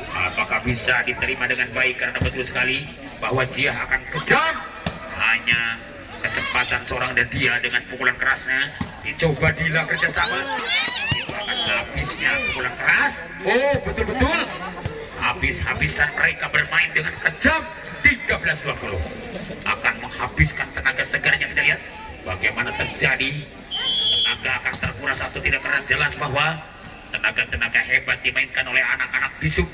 Apakah bisa diterima dengan baik, karena betul sekali bahwa dia akan kejam. Hanya kesempatan seorang dan dia dengan pukulan kerasnya dicoba Dila kerjasama. Itu akan habisnya pukulan keras. Oh, betul-betul habis-habisan mereka bermain dengan kejam. 13-20 akan menghabiskan tenaga segarnya. Kita lihat bagaimana terjadi. Tenaga akan terkuras atau tidak, karena jelas bahwa tenaga-tenaga hebat dimainkan oleh anak-anak Bisuk.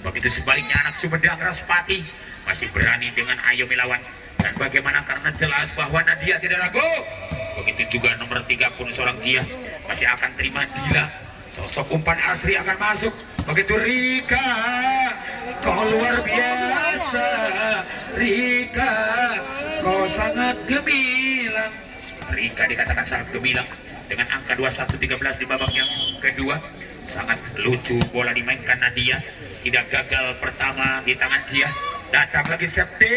Begitu sebaliknya anak Sumedang Raspati masih berani dengan ayo melawan. Dan bagaimana, karena jelas bahwa Nadia tidak ragu. Begitu juga nomor 3 pun seorang Jia masih akan terima Dila. Sosok umpan asri akan masuk. Begitu Rika, kau luar biasa. Rika, kau sangat gemilang. Rika dikatakan sangat gemilang dengan angka 21-13 di babak yang kedua. Sangat lucu bola dimainkan Nadia. Tidak gagal pertama di tangan Jia. Datang lagi Septi.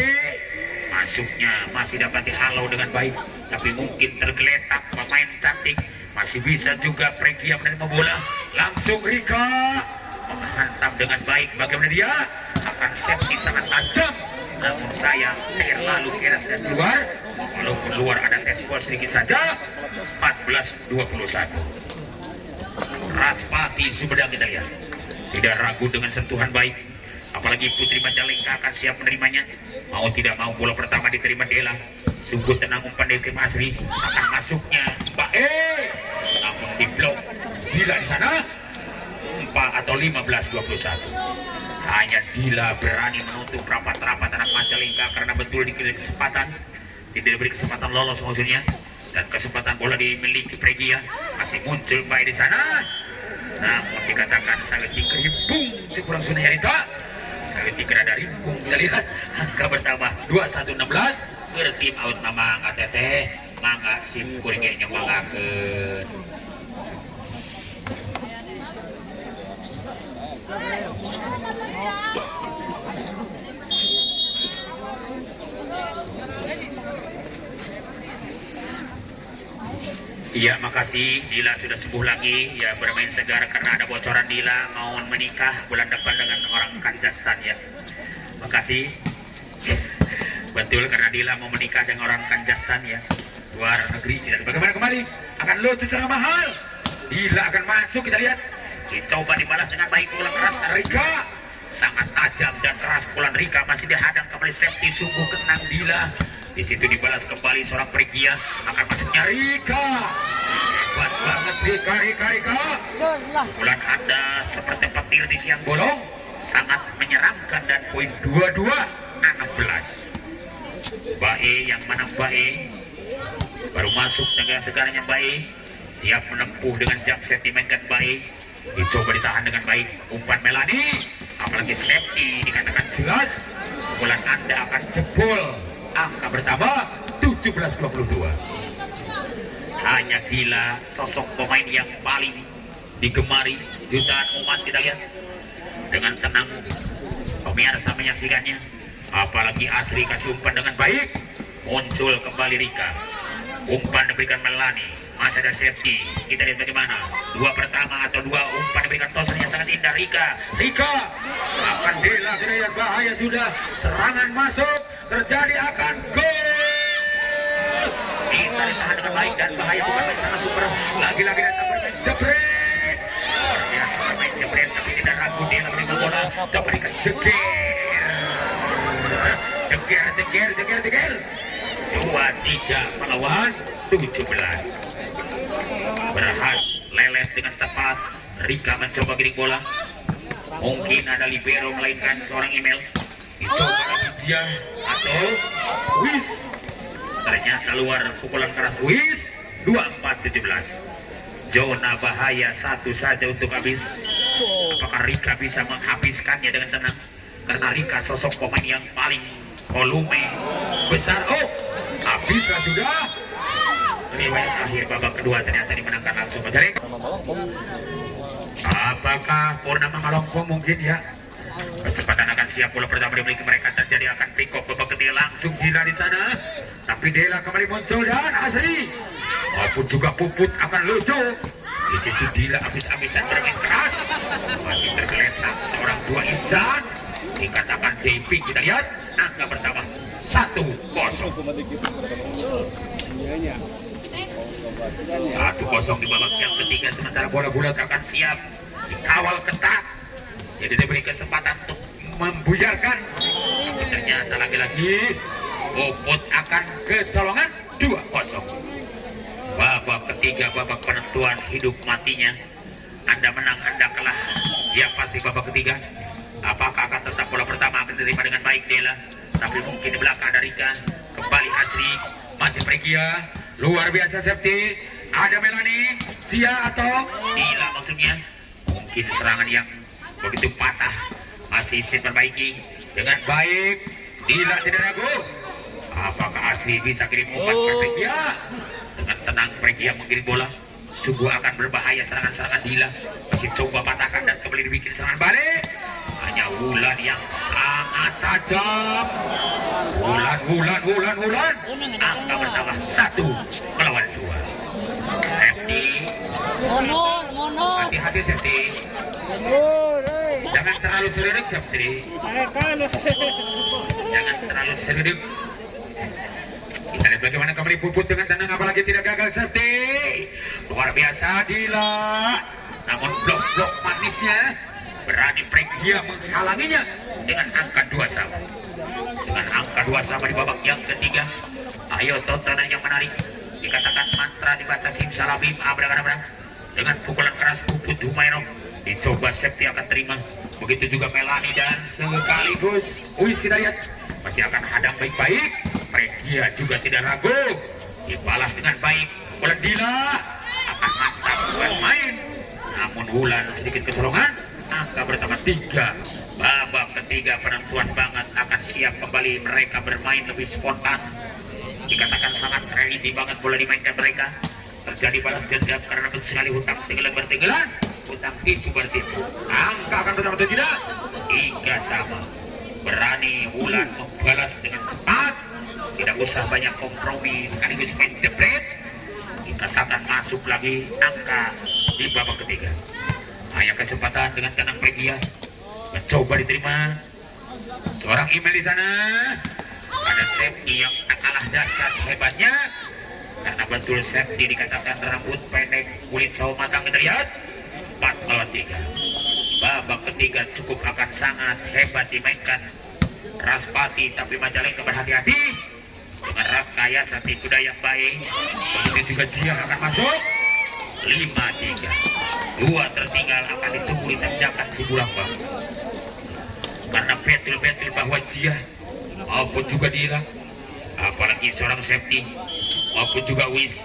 Masuknya masih dapat dihalau dengan baik, tapi mungkin tergeletak pemain cantik. Masih bisa juga Pregia menerima bola. Langsung Rika menghantam dengan baik. Bagaimana dia akan Septi sangat tajam, namun sayang terlalu keras dan keluar. Walaupun luar ada tes gol sedikit saja. 14-21. Raspati Sumedang, kita lihat tidak ragu dengan sentuhan baik. Apalagi Putri Majalengka akan siap menerimanya. Mau tidak mau bola pertama diterima Dela. Sungguh tenang umpan dari tim asli. Akan masuknya Mbak namun diblok Dila di sana. 4 atau 15-21. Hanya Dila berani menutup rapat-rapat anak Majalengka, karena betul diberi kesempatan. Tidak diberi kesempatan lolos maksudnya. Dan kesempatan bola dimiliki Pregia. Masih muncul Mbak di sana. Namun dikatakan sangat dikerimpung sekurang Sunaya Rika. Sangat dikira dari rimpung. Kita lihat angka bertambah 21-16. Tim out nama angka teteh. Mangga sim kuringnya mangga ke. Iya, makasih. Dila sudah sembuh lagi. Ya, bermain segar karena ada bocoran Dila mau menikah bulan depan dengan orang Kazakhstan ya. Makasih. Betul, karena Dila mau menikah dengan orang Kazakhstan ya. Luar negeri. Dan bagaimana kembali? Akan lucu sangat mahal. Dila akan masuk, kita lihat. Dicoba dibalas dengan baik bola keras Rika. Sangat tajam dan keras pukulan Rika, masih dihadang kembali Septi. Sungguh kenang Dila. Di situ dibalas kembali seorang Pregia. Akan masuknya Rika. Hebat banget Rika. Pukulan Anda seperti petir di siang bolong. Sangat menyeramkan, dan poin 22-16. Bae, yang mana Bae baru masuk tenaga segarnya. Bae siap menempuh dengan jam set dimainkan Bae. Dicoba ditahan dengan baik umpan Melani. Apalagi Septi dikatakan jelas pukulan Anda akan jebol. Angka bertambah 17-22. Hanya Dila, sosok pemain yang paling digemari jutaan umat, kita lihat dengan tenang pemirsa menyaksikannya. Apalagi Asri kasih umpan dengan baik. Muncul kembali Rika. Umpan diberikan Melani. Masih ada Septi. Kita lihat bagaimana. 2 pertama atau 2 umpan diberikan Tosan yang sangat indah. Rika akan Dela, kita lihat bahaya sudah. Serangan masuk. Terjadi akan gol. Bisa ditahan dengan baik dan bahaya bukan main sana super. Lagi-lagi datang bermain jebret. Biasa bermain jebret, tapi tidak ragu dia menerima bola. Coba diberikan jeger. 2-3 melawan 17. Berhasil lelet dengan tepat. Rika mencoba giring bola. Mungkin ada libero melainkan seorang email. Dicoba lagi dia atau Wis. Ternyata luar pukulan keras Wis. 24-17. Zona bahaya satu saja untuk habis. Apakah Rika bisa menghabiskannya dengan tenang? Karena Rika sosok pemain yang paling volume besar. Oh, habislah sudah. riwayat akhir babak kedua ternyata dimenangkan langsung Majalengka. Apakah Purnama Malongpong mungkin ya? Kesempatan akan siap bola pertama dimiliki mereka, terjadi akan pick up babak ketiga langsung Dila di sana. Tapi Dela kembali muncul dan Asri maupun juga Puput akan lucu. Di situ Dila habis-habisan bermain keras, masih tergeletak seorang dua insan. Dikatakan Devi, kita lihat angka pertama 1-0. 1-0 di babak yang ketiga, sementara bola bulat akan siap dikawal ketat. Jadi diberi kesempatan untuk membuyarkan, tapi ternyata lagi-lagi Puput akan kecolongan 2-0. Babak ketiga, babak penentuan hidup matinya. Anda menang, Anda kalah, dia pasti babak ketiga. Apakah akan tetap bola pertama akan diterima dengan baik Dela, tapi mungkin di belakang dari Kan kembali Asri, masih Pregia, luar biasa safety. Ada Melani, Tia atau Dila maksudnya. Mungkin serangan yang begitu patah, masih bisa perbaiki dengan baik. Dila tidak ragu. Apakah Asri bisa kirim umpan ke Pregia? Dengan tenang Pregia mengirim bola. Sungguh akan berbahaya serangan-serangan Dila. Masih coba patahkan dan kembali dibikin serangan balik. Hanya Wulan yang sangat tajam. Wulan. Angka bertambah 1 melawan 2. Safety. Monor. Hati-hati Safety. Jangan terlalu seruduk Safety. Jangan terlalu seruduk. Kita lihat bagaimana kembali Puput dengan tenang, apalagi tidak gagal Safety. Luar biasa Dila. Namun blok-blok manisnya berani Pregia menghalanginya dengan angka 2 sama. Dengan angka 2 sama di babak yang ketiga. Ayo tontonan yang menarik. Dikatakan mantra dibaca simsalabim abrak-abrak. Dengan pukulan keras Puput Humairah. Dicoba Safety akan terima. Begitu juga Melani dan sekaligus Uis, kita lihat masih akan hadang baik-baik. Pregia juga tidak ragu. Dibalas dengan baik. Bola Dila akan mantap bermain. Namun Wulan sedikit kecolongan. Angka pertama 3. Babak ketiga penentuan banget, akan siap kembali mereka bermain lebih spontan. Dikatakan sangat religi banget bola dimainkan mereka. Terjadi balas dendam karena betul sekali hutang bertinggalan. Hutang itu bertipu. Angka akan pertama atau tidak? 3 sama. Berani Wulan membalas dengan cepat. Tidak usah banyak kompromi, sekaligus main jepret. Dikatakan masuk lagi angka di babak ketiga. Hanya kesempatan dengan tenang Pregia. Mencoba diterima. Seorang email di sana. Ada Safety yang tak kalah dahsyat hebatnya. Karena betul Safety dikatakan rambut pendek, kulit sawo matang, kita lihat. 4 lawan 3. Babak ketiga cukup akan sangat hebat dimainkan Raspati, tapi Majalengka berhati-hati dengan rekayasa kuda yang baik. Begitu juga dia akan masuk. 5-3. 2 tertinggal akan ditunggu di tanjakan Ciburambang. Karena betul-betul bahwa dia maupun juga Dila, apalagi seorang Safety maupun juga Wis,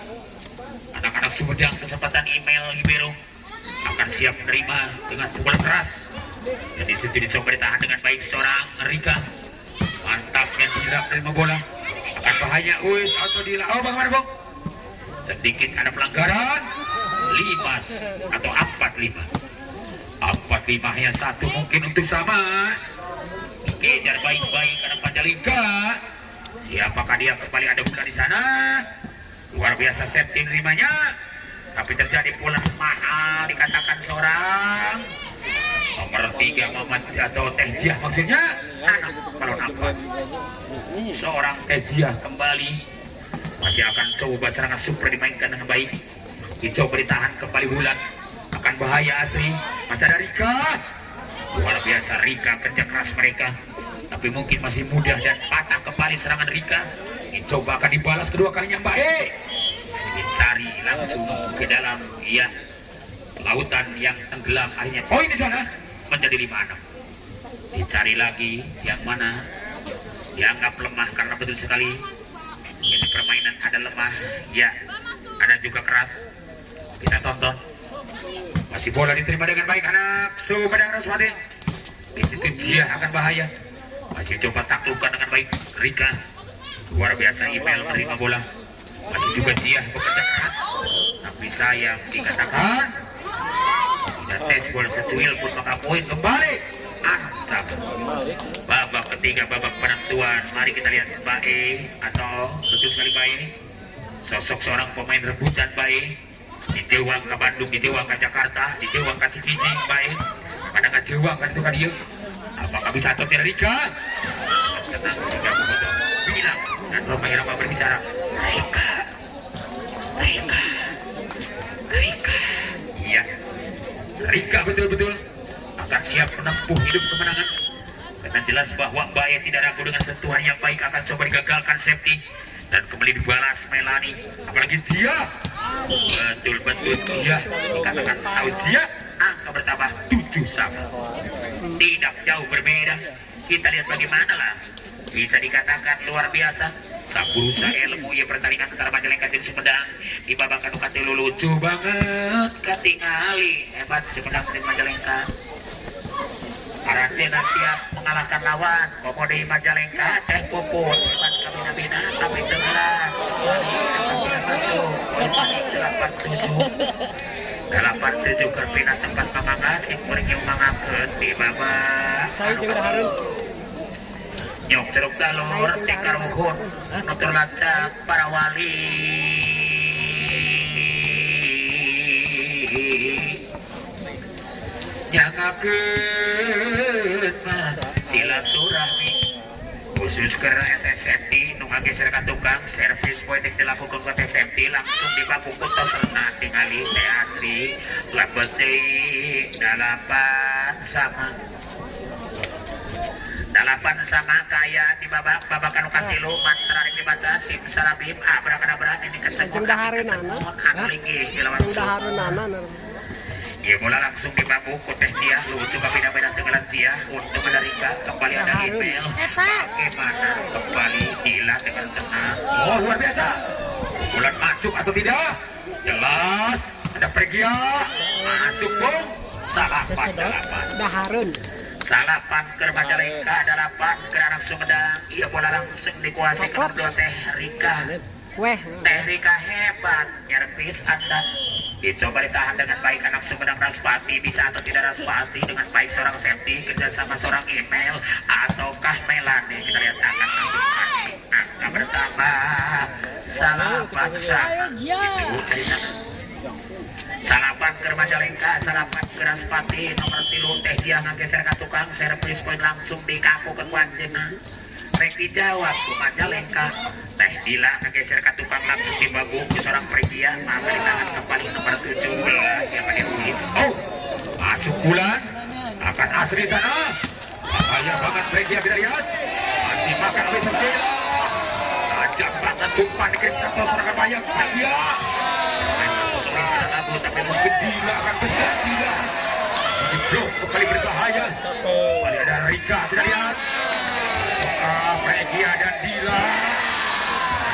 anak-anak Sumedang kesempatan email Libero akan siap menerima dengan pukulan keras. Jadi situ dicoba ditahan dengan baik seorang Rika. Mantapnya Dila terima bola. Akan bahaya Wis atau Dila. Oh bagaimana Bang? Sedikit ada pelanggaran. 5 atau 4-5. 4-5 hanya 1 mungkin untuk sama. Kejar baik-baik karena Majalengka. Siapakah dia? Kembali ada bola di sana. Luar biasa Safety nerimanya. Tapi terjadi pula mahal, dikatakan seorang nomor 3 Muhammad atau Tejiah maksudnya. Anak kalau nampak seorang Tejiah kembali. Masih akan coba serangan super dimainkan dengan baik. Dicoba ditahan kembali Wulan. Akan bahaya Asri. Masih ada Rika. Luar biasa Rika, kerja keras mereka. Tapi mungkin masih mudah dan patah kembali serangan Rika. Dicoba akan dibalas kedua kalinya baik. Dicari langsung ke dalam lautan yang tenggelam. Akhirnya poin di sana menjadi 5-6. Dicari lagi yang mana dianggap lemah karena betul sekali ini permainan ada lemah, ya ada juga keras. Kita tonton. Masih bola diterima dengan baik anak Sumedang Raspati. Di situ dia akan bahaya. Masih coba taklukkan dengan baik Rika. Luar biasa email menerima bola. Masih juga dia bekerja keras, tapi sayang dikatakan tidak tes bola secuil pun maka poin kembali Ansam. Babak ketiga, babak penentuan. Mari kita lihat Bae, atau betul sekali Bae, sosok seorang pemain rebutan Bae. Dijewang ke Bandung, dijewang ke Jakarta, dijewang ke Cikijing Bae. Kadang ngejewang kan itu kan dia. Apakah bisa atau tidak Rika? Tenang sudah betul. Bilang dan Roma Irama berbicara. Rika. Iya. Rika betul-betul akan siap menempuh hidup kemenangan. Karena jelas bahwa Bae tidak ragu dengan sentuhan yang baik akan coba digagalkan safety dan kembali dibalas Melani. Apalagi dia betul-betul dia dikatakan Ausia, angka bertambah 7-sama. Tidak jauh berbeda. Kita lihat bagaimana lah, bisa dikatakan luar biasa. Saburusa ilmu ya pertandingan antara Majalengka dan Sumedang di babak anu katilu lucu banget katingali hebat Sumedang dan Majalengka. Arantena siap mengalahkan lawan Komode Majalengka teh puput hebat kami nabina tapi tenggelam tidak masuk 87 kerpina tempat pamangkasin pergi mengakeun di babak Saya juga harun. nyok ceruk galur tingkar muhun nutur lacak para wali jangakeun silaturahmi khusus ke TSMT nu ngageser ka tukang servis poin yang dilakukan ke TSMT langsung dibaku kutos renah tingali teh asri labet dalapan sama kaya di babak anu katilu mantra yang dibaca sim sarabim abrak-abrak ini kesemuan anglingi dilawan ya bola langsung dibabu kuteh dia lucu beda-beda tenggelam dia untuk menerika kembali ada email bagaimana kembali Dila dengan tenang. Oh luar biasa, bulan masuk atau tidak jelas ada pergia masuk bung salapan salapan ke Majalengka dalapan ke anak Sumedang. Ia bola langsung dikuasai ke kedua teh Rika. Teh Rika hebat nyervis anda dicoba ditahan dengan baik anak Sumedang. Raspati bisa atau tidak Raspati dengan baik seorang safety kerjasama seorang email ataukah Melani. Kita lihat akan masuk angka bertambah salapan sama itu cerita salapan ke Majalengka, salapan ke Raspati nomor 3 teh dia ngageser ke tukang servis poin langsung di kaku ke Kuanjena. Rek dijawab ke Majalengka teh Dila ngageser ke tukang langsung dibagu ke seorang Pregia maka ditahan kembali nomor 17 yang menulis. Oh masuk bulan akan asri sana bahaya banget Pregia kita lihat masih makan oleh Sergela tajam banget tumpan dikit atau serangan bayang Pregia tapi mungkin Dila akan pecah. Dila diblok kembali berbahaya. Kembali ada Rika kita lihat Pregia dan Dila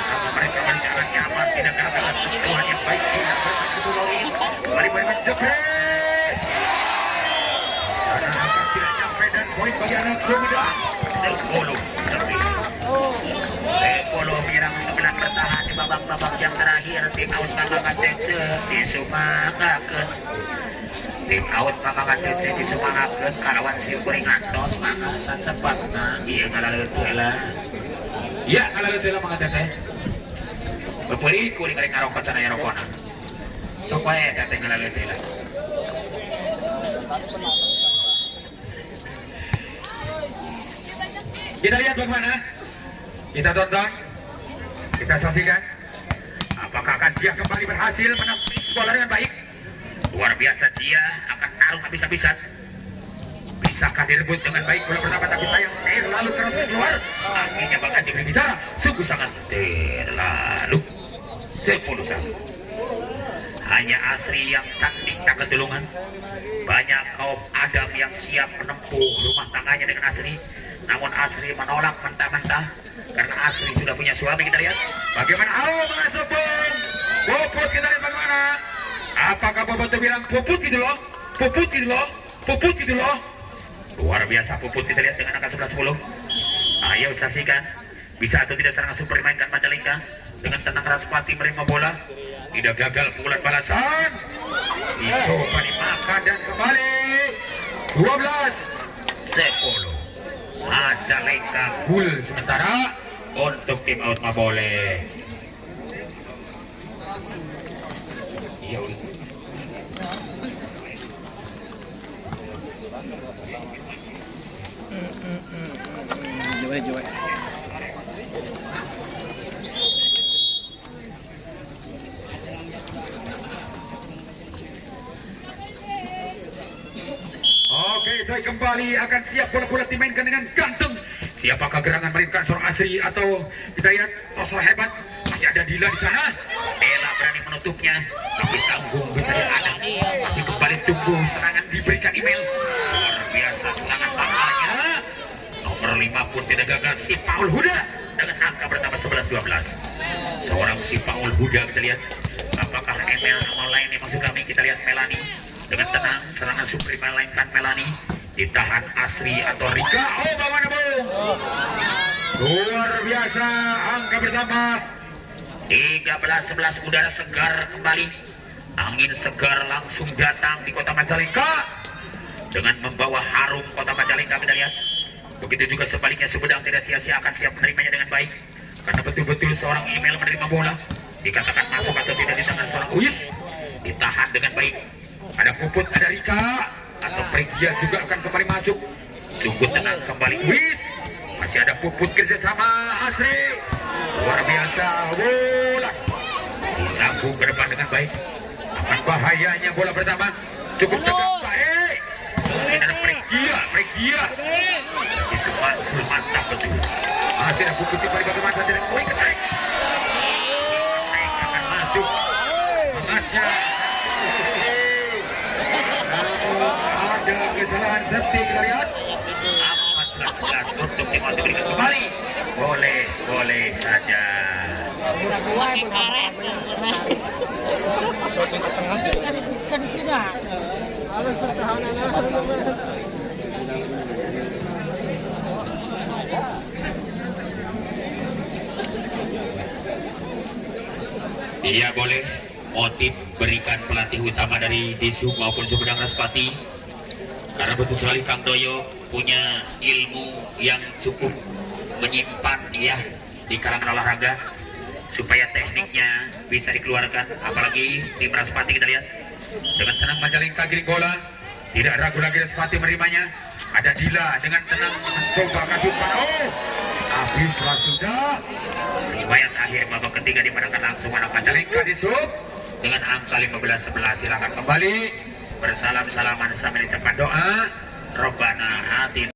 sama mereka berjalan nyaman tidak gagal sentuhan yang baik tidak berkesulois kembali menjepret karena akan tidak nyampe dan poin bagi anak Sumedang 10 menyerang 9 bertahan di babak-babak yang terakhir. Tim out Maka Cece di Sumangakeun. Tim out Maka Cece di Sumangakeun kalawan si kuring ngantos maka sacepatna ieu ngalaleuit heula. Iya ngalaleuit heula Maka Cece. Beupeuri kuring karek ngarokot cenah rokona. Sok wae eta teh ngalaleuit heula. Kita lihat bagaimana. Kita tonton, kita saksikan apakah akan dia kembali berhasil menepis bola dengan baik. Luar biasa dia akan tarung habis-habisan. Bisakah direbut dengan baik bola pertama tapi sayang terlalu keras keluar. Akhirnya bahkan diberi bicara sungguh sangat terlalu 10-1. Hanya Asri yang cantik tak ketulungan. Banyak kaum Adam yang siap menempuh rumah tangganya dengan Asri. Namun Asri menolak mentah-mentah karena Asri sudah punya suami. Kita lihat bagaimana mengasuh bom Puput. Kita lihat bagaimana apakah Bobot bilang Puput gitu loh, Puput gitu loh, Puput gitu loh. Luar biasa Puput. Kita lihat dengan angka 11-10. Ayo saksikan Bisa atau tidak serangan super dimainkan Majalengka. Dengan tenang Raspati menerima bola. Tidak gagal pukulan balasan. Dicoba dimakan dan kembali 12-10. Majalengka gol sementara untuk tim out Mabole. Iya. Joy. Oke, Joy kembali akan siap bola-bola dimainkan dengan ganteng. Siapakah gerangan mainkan seorang Asri atau kita lihat Tosor hebat? Masih ada Dila di sana. Dela berani menutupnya, tapi tanggung bisa diadang. Masih kembali tunggu serangan diberikan email. Luar biasa serangan pahalnya. Nomor 5 pun tidak gagal. Si Paul Huda dengan angka bertambah 11-12. Seorang si Paul Huda kita lihat. Apakah email nama lain yang maksud kami? Kita lihat Melani dengan tenang serangan Supri melainkan Melani. Ditahan Asri atau Rika. Oh, bagaimana bung? Luar biasa angka bertambah 13-11. Udara segar kembali. Angin segar langsung datang di kota Majalengka dengan membawa harum kota Majalengka kita lihat. Begitu juga sebaliknya Sumedang tidak sia-sia akan siap menerimanya dengan baik. Karena betul-betul seorang email menerima bola. Dikatakan masuk atau tidak di tangan seorang Uis. Ditahan dengan baik. Ada Puput, ada Rika. Atau Pregia juga akan kembali masuk. Sungguh tenang kembali Uis. Masih ada Puput kerjasama Asri. Luar biasa bola. Disambung ke depan dengan baik. Akan bahayanya bola pertama. Cukup tegak baik. Mungkin ada Pregia. Itu mantap betul. Masih ada Puput di balik bagaimana saja. Woi kenaik. Naik akan masuk. Semangatnya. Ada kesalahan safety kita lihat. 14-11 untuk tim Auto berikan kembali. Boleh saja. Pakai karet. Kan tidak. Harus pertahanan. Iya boleh. Motif berikan pelatih utama dari Disub maupun Sumedang Raspati. Karena betul sekali Kang Doyo punya ilmu yang cukup menyimpan ya di kalangan olahraga supaya tekniknya bisa dikeluarkan. Apalagi tim Raspati kita lihat dengan tenang Majalengka giring bola, tidak ragu lagi Raspati menerimanya. Ada Dila dengan tenang mencoba masukkan. Oh, habislah sudah. Riwayat akhir babak ketiga dimenangkan langsung anak Majalengka di sub dengan angka 15-11. Silakan kembali bersalam-salaman sambil diucapkan doa. Robbana atina